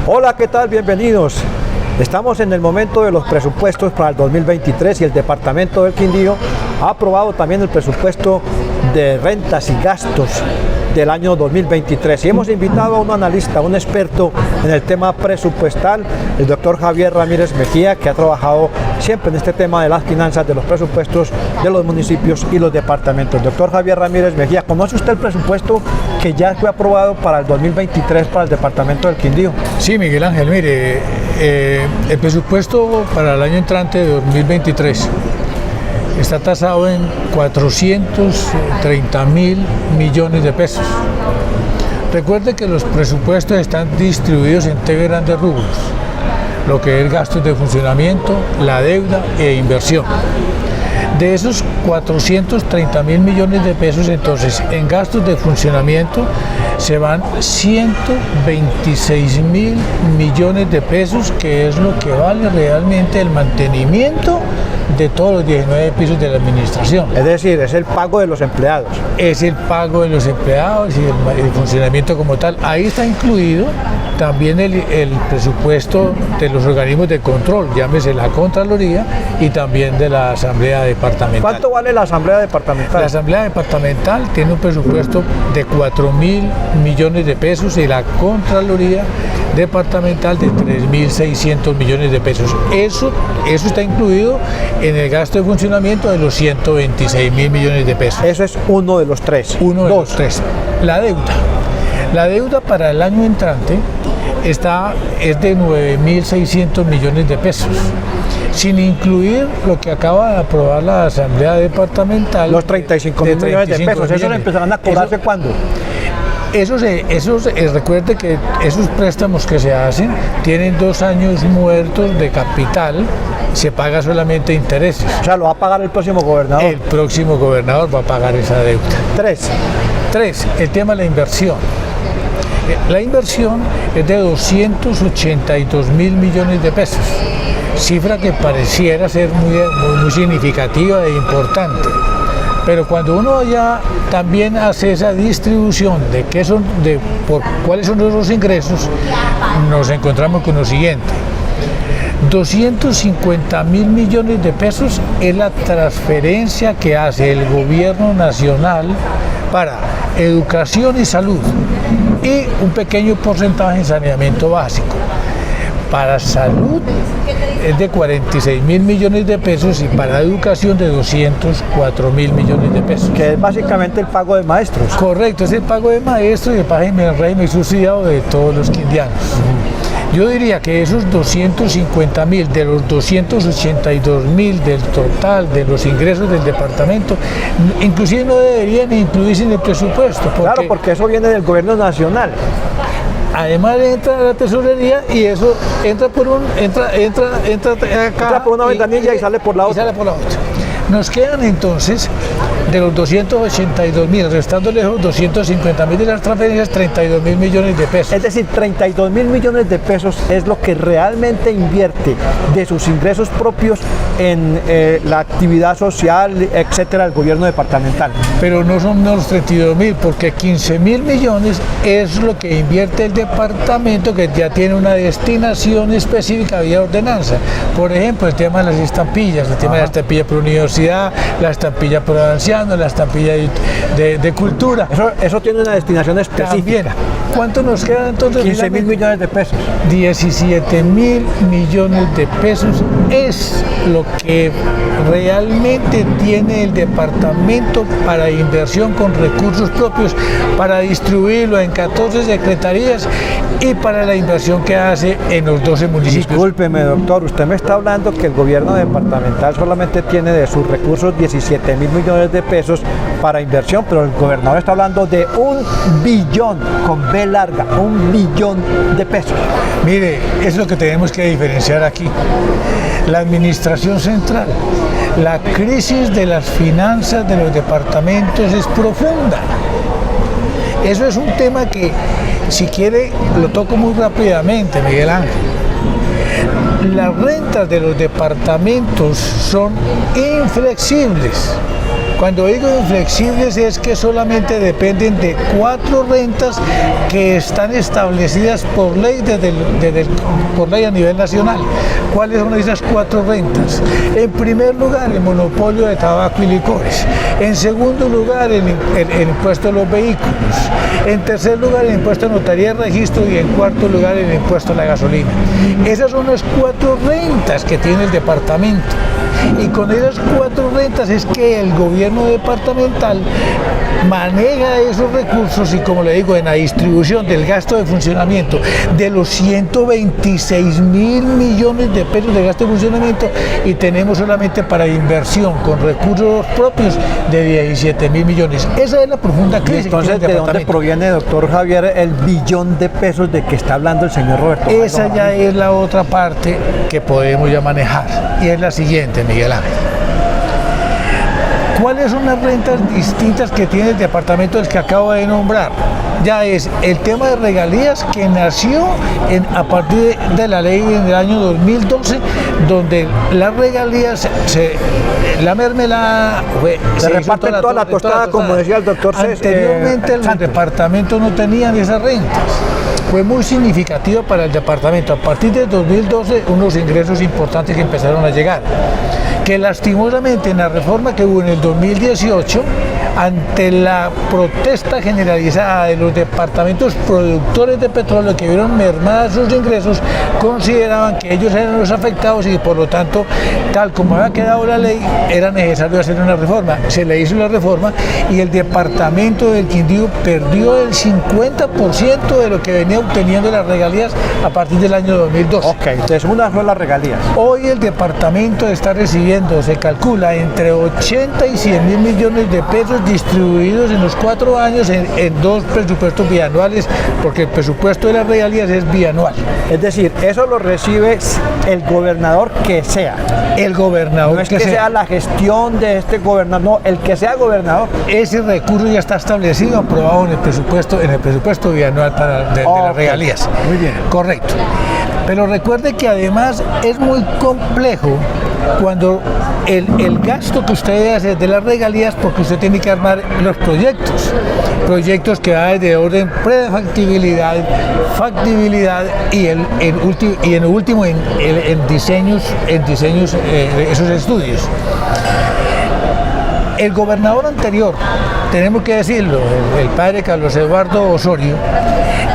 Hola, ¿qué tal? Bienvenidos. Estamos en el momento de los presupuestos para el 2023 y el Departamento del Quindío ha aprobado también el presupuesto de rentas y gastos del año 2023 y hemos invitado a un analista, un experto en el tema presupuestal, el doctor Javier Ramírez Mejía, que ha trabajado siempre en este tema de las finanzas, de los presupuestos de los municipios y los departamentos. Doctor Javier Ramírez Mejía, ¿conoce usted el presupuesto que ya fue aprobado para el 2023 para el Departamento del Quindío? Sí, Miguel Ángel, mire, el presupuesto para el año entrante de 2023 está tasado en 430.000 millones de pesos. Recuerde que los presupuestos están distribuidos en tres grandes rubros, lo que es gastos de funcionamiento, la deuda e inversión. De esos 430.000 millones de pesos, entonces, en gastos de funcionamiento se van 126.000 millones de pesos, que es lo que vale realmente el mantenimiento de todos los 19 pisos de la administración. Es decir, es el pago de los empleados. Es el pago de los empleados y el funcionamiento como tal. Ahí está incluido también el presupuesto de los organismos de control, llámese la Contraloría y también de la Asamblea Departamental. ¿Cuánto vale la Asamblea Departamental? La Asamblea Departamental tiene un presupuesto de 4.000 millones de pesos y la Contraloría Departamental de 3.600 millones de pesos. Eso está incluido en el gasto de funcionamiento de los 126.000 millones de pesos. Eso es uno de los tres. Uno de los tres. La deuda. La deuda para el año entrante es de 9.600 millones de pesos, sin incluir lo que acaba de aprobar la Asamblea Departamental. Los 35.000 millones de pesos. ¿Eso empezarán a cobrarse cuándo? Recuerde que esos préstamos que se hacen tienen 2 años muertos de capital, se paga solamente intereses. O sea, lo va a pagar el próximo gobernador. El próximo gobernador va a pagar esa deuda. Tres, el tema de la inversión. La inversión es de 282.000 millones de pesos, cifra que pareciera ser muy significativa e importante. Pero cuando uno ya también hace esa distribución de cuáles son los ingresos, nos encontramos con lo siguiente. 250.000 millones de pesos es la transferencia que hace el gobierno nacional para educación y salud y un pequeño porcentaje en saneamiento básico. Para salud es de 46.000 millones de pesos y para educación de 204.000 millones de pesos. Que es básicamente el pago de maestros. Correcto, es el pago de maestros y el régimen subsidiado de todos los quindianos. Yo diría que esos 250.000 de los 282.000 del total de los ingresos del departamento, inclusive no deberían incluirse en el presupuesto. Claro, porque eso viene del gobierno nacional. Además entra a la tesorería y eso entra por una ventanilla y sale por la otra. Nos quedan entonces de los 282.000, restando lejos 250.000 de las transferencias, 32.000 millones de pesos. Es decir, 32.000 millones de pesos es lo que realmente invierte de sus ingresos propios en la actividad social, etcétera, del gobierno departamental. Pero no son los 32.000, porque 15.000 millones es lo que invierte el departamento, que ya tiene una destinación específica vía ordenanza. Por ejemplo, el tema de las estampillas, el tema de la estampilla por universidad, la estampilla por anciano, la estampilla de cultura. Eso tiene una destinación específica. También. ¿Cuánto nos queda entonces? 15.000 millones de pesos. 17.000 millones de pesos es lo que realmente tiene el departamento para inversión con recursos propios, para distribuirlo en 14 secretarías y para la inversión que hace en los 12 municipios. Discúlpeme, doctor, usted me está hablando que el gobierno departamental solamente tiene de sus recursos 17.000 millones de pesos para inversión, pero el gobernador está hablando de 1 billón, con B larga, 1 billón de pesos. Mire, es lo que tenemos que diferenciar aquí. La administración central, la crisis de las finanzas de los departamentos es profunda. Eso es un tema que, si quiere, lo toco muy rápidamente, Miguel Ángel. Las rentas de los departamentos son inflexibles. Cuando digo inflexibles es que solamente dependen de 4 rentas que están establecidas por ley, por ley a nivel nacional. ¿Cuáles son esas 4 rentas? En primer lugar, el monopolio de tabaco y licores. En segundo lugar, el impuesto a los vehículos. En tercer lugar, el impuesto a notaría y registro. Y en cuarto lugar, el impuesto a la gasolina. Esas son las 4 rentas que tiene el departamento. Y con esas 4 rentas es que el gobierno departamental maneja esos recursos y, como le digo, en la distribución del gasto de funcionamiento de los 126.000 millones de pesos de gasto de funcionamiento, y tenemos solamente para inversión con recursos propios de 17.000 millones. Esa es la profunda crisis. Entonces, ¿de dónde proviene, doctor Javier, el billón de pesos de que está hablando el señor Roberto? Esa ya es la otra parte que podemos ya manejar, y es la siguiente, Miguel Ángel. ¿Cuáles son las rentas distintas que tiene el departamento del que acabo de nombrar? Ya es el tema de regalías, que nació a partir de la ley en el año 2012, donde las regalías, la mermelada se reparten toda la tostada, como decía el doctor César. Anteriormente los departamentos no tenían esas rentas. Fue muy significativo para el departamento. A partir de 2012, unos ingresos importantes que empezaron a llegar, que lastimosamente en la reforma que hubo en el 2018, ante la protesta generalizada de los departamentos productores de petróleo, que vieron mermadas sus ingresos, consideraban que ellos eran los afectados y por lo tanto, tal como había quedado la ley, era necesario hacer una reforma. Se le hizo la reforma y el departamento del Quindío perdió el 50% de lo que venía obteniendo las regalías a partir del año 2012. Ok, entonces una son las regalías. Hoy el departamento está recibiendo, se calcula, entre 80 y 100.000 millones de pesos distribuidos en los 4 años en 2 presupuestos bianuales, porque el presupuesto de las regalías es bianual. Es decir, eso lo recibe el gobernador que sea. El gobernador no es que sea la gestión de este gobernador, no, el que sea gobernador. Ese recurso ya está establecido, aprobado en el presupuesto bianual de las regalías. Muy bien. Correcto. Pero recuerde que además es muy complejo cuando el gasto que usted hace de las regalías, porque usted tiene que armar los proyectos que va desde orden prefactibilidad, factibilidad y en el último en diseños esos estudios. El gobernador anterior, tenemos que decirlo, el padre Carlos Eduardo Osorio,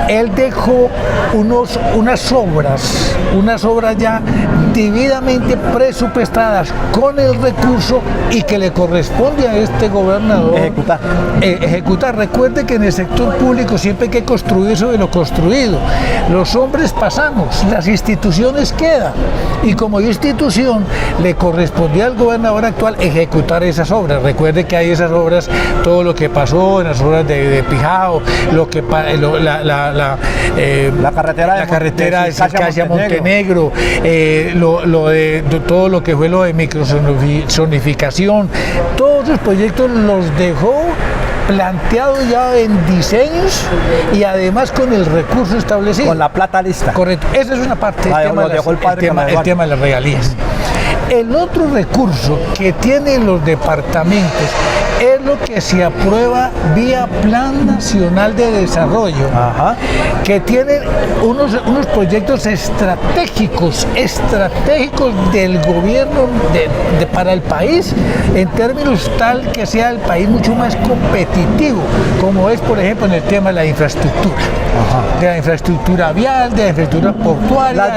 él dejó unas obras ya debidamente presupuestadas con el recurso y que le corresponde a este gobernador ejecutar. Recuerde que en el sector público siempre hay que construir sobre lo construido. Los hombres pasamos, las instituciones quedan, y como institución le correspondía al gobernador actual ejecutar esas obras. Recuerde que hay esas obras, todo lo que pasó en las obras de Pijao, la carretera de Circasia a Montenegro, todo lo que fue lo de microzonificación, todos esos proyectos los dejó planteado ya en diseños y además con el recurso establecido. Con la plata lista. Correcto. Esa es una parte el tema de las regalías. El otro recurso que tienen los departamentos es lo que se aprueba vía Plan Nacional de Desarrollo, que tienen unos proyectos estratégicos del gobierno para el país, en términos tal que sea el país mucho más competitivo, como es, por ejemplo, en el tema de la infraestructura. De la infraestructura vial, de la infraestructura portuaria,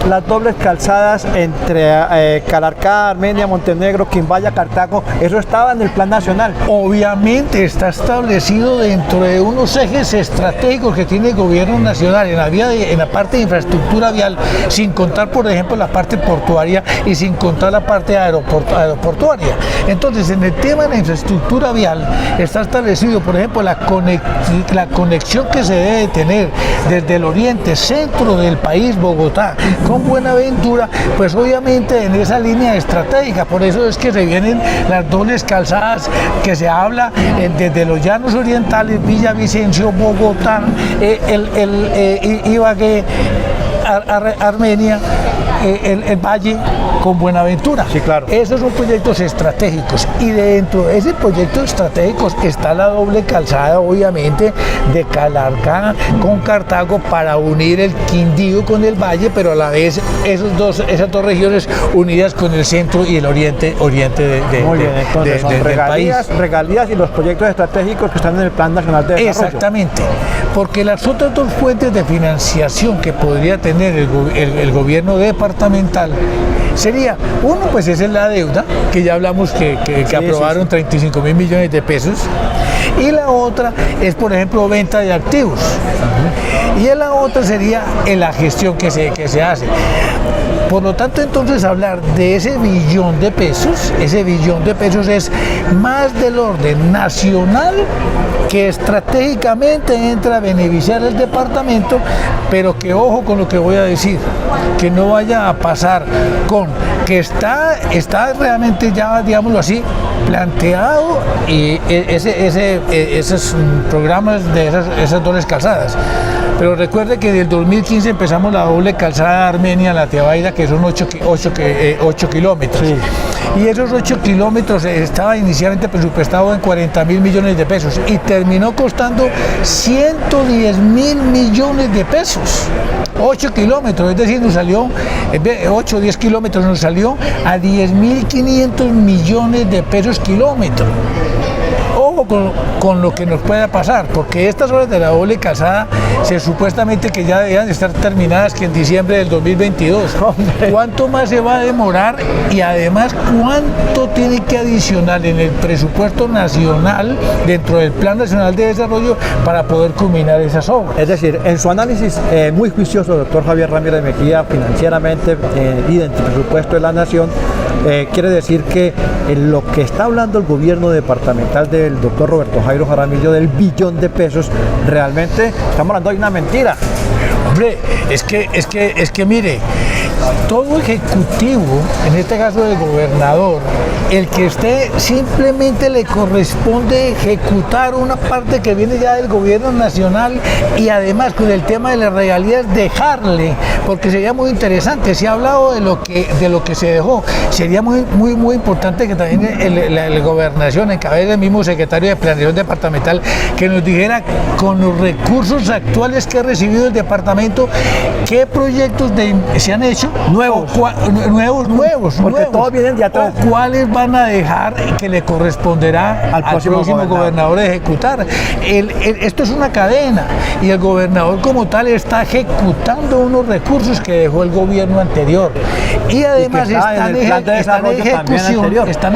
las dobles calzadas entre Calarcá, Armenia, Montenegro, Quimbaya, Cartago, eso estaba en el Plan Nacional. Obviamente está establecido dentro de unos ejes estratégicos que tiene el gobierno nacional en la parte de infraestructura vial, sin contar, por ejemplo, la parte portuaria y sin contar la parte aeroportuaria. Entonces, en el tema de la infraestructura vial está establecido, por ejemplo, la conexión que se debe tener desde el oriente, centro del país, Bogotá, con Buenaventura, pues obviamente en esa línea estratégica. Por eso es que se vienen las dobles calzadas que se habla desde los llanos orientales, Villavicencio, Bogotá, Ibagué, Armenia, el valle con Buenaventura. Sí, claro. Esos son proyectos estratégicos y dentro de ese proyecto estratégicos está la doble calzada, obviamente, de Calarcá con Cartago para unir el Quindío con el valle, pero a la vez esas dos regiones unidas con el centro y el oriente Muy bien, entonces son del país. Regalías y los proyectos estratégicos que están en el Plan Nacional de Desarrollo. Exactamente, porque las otras dos fuentes de financiación que podría tener el gobierno departamental sería, uno pues es la deuda, que ya hablamos que aprobaron 35.000 millones de pesos, y la otra es, por ejemplo, venta de activos, y la otra sería en la gestión que se hace. Por lo tanto, entonces, hablar de ese billón de pesos es más del orden nacional que estratégicamente entra a beneficiar al departamento, pero que ojo con lo que voy a decir, que no vaya a pasar con que está realmente ya, digámoslo así, planteado y esos programas de esas dobles calzadas. Pero recuerde que del 2015 empezamos la doble calzada Armenia-La Tebaida, que son 8 kilómetros. Sí. Y esos 8 kilómetros estaba inicialmente presupuestado en 40.000 millones de pesos y terminó costando 110.000 millones de pesos. 8 kilómetros, es decir, nos salió, 8 o 10 kilómetros nos salió a 10.500 millones de pesos kilómetro. Ojo con lo que nos pueda pasar, porque estas obras de la doble calzada supuestamente que ya debían de estar terminadas que en diciembre del 2022. ¿Cuánto más se va a demorar? Y además, ¿cuánto tiene que adicionar en el presupuesto nacional dentro del Plan Nacional de Desarrollo para poder culminar esas obras? Es decir, en su análisis muy juicioso, doctor Javier Ramírez Mejía, financieramente y dentro del presupuesto de la Nación, quiere decir que en lo que está hablando el gobierno departamental del doctor Roberto Jairo Jaramillo del billón de pesos, realmente estamos hablando de una mentira. Hombre, es que mire, todo ejecutivo, en este caso el gobernador, el que esté simplemente le corresponde ejecutar una parte que viene ya del gobierno nacional y además con el tema de las regalías dejarle, porque sería muy interesante. Se ha hablado de lo que se dejó, sería muy importante que también la gobernación, en cabeza del mismo secretario de Planeación Departamental, que nos dijera con los recursos actuales que ha recibido el departamento, qué proyectos se han hecho nuevos, porque todos vienen de atrás. O cuáles van a dejar que le corresponderá al próximo gobernador ejecutar. Esto es una cadena y el gobernador como tal está ejecutando unos recursos que dejó el gobierno anterior y además están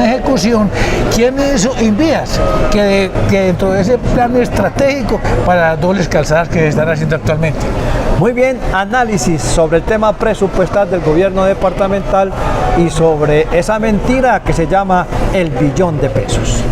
en ejecución. ¿Quiénes envías? Que dentro de ese plan estratégico para las dobles calzadas que se están haciendo actualmente. Muy bien, análisis sobre el tema presupuestal del gobierno departamental y sobre esa mentira que se llama el billón de pesos.